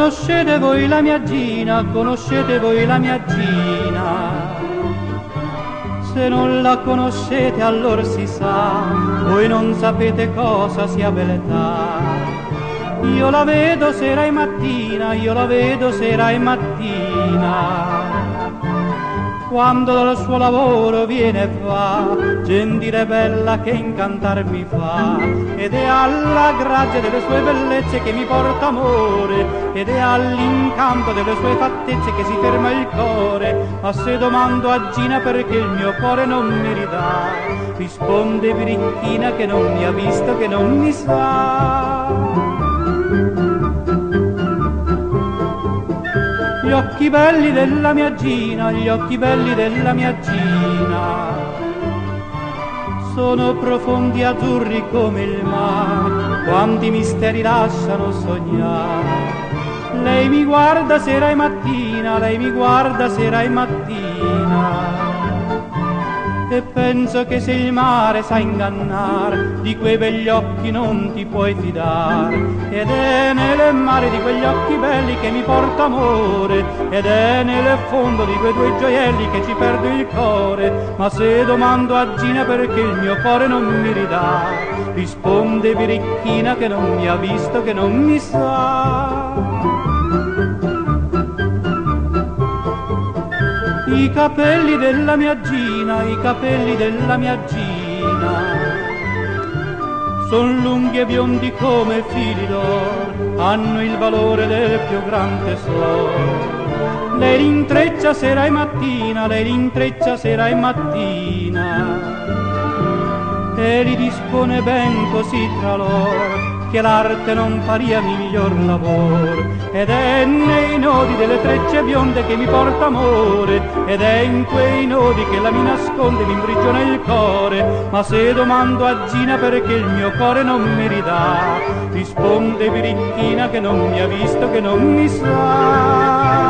Conoscete voi la mia Gina, conoscete voi la mia Gina? Se non la conoscete allora si sa, voi non sapete cosa sia beltà. Io la vedo sera e mattina, io la vedo sera e mattina. Quando dal suo lavoro viene e va, gentile bella che incantar mi fa. Ed è alla grazia delle sue bellezze che mi porta amore, ed è all'incanto delle sue fattezze che si ferma il cuore. Ma se domando a Gina perché il mio cuore non mi ridà, risponde birichina che non mi ha visto, che non mi sa. Gli occhi belli della mia Gina, gli occhi belli della mia Gina, sono profondi azzurri come il mare, quanti misteri lasciano sognare. Lei mi guarda sera e mattina, lei mi guarda sera e mattina, e penso che se il mare sa ingannare, di quei begli occhi non ti puoi fidare. Ed è nel mare di quegli occhi belli che mi porta amore, ed è nel fondo di quei due gioielli che ci perdo il cuore. Ma se domando a Gina perché il mio cuore non mi ridà, risponde birichina che non mi ha visto, che non mi sa. I capelli della mia Gina, i capelli della mia Gina, son lunghi e biondi come fili d'oro, hanno il valore del più gran tesoro. Lei li intreccia sera e mattina, lei li intreccia sera e mattina, e li dispone ben così tra loro, che l'arte non faria miglior lavoro. Ed è nei nodi delle trecce bionde che mi porta amore, ed è in quei nodi che la mi nasconde, mi imprigiona il cuore. Ma se domando a Gina perché il mio cuore non mi ridà, risponde birichina che non mi ha visto, che non mi sa.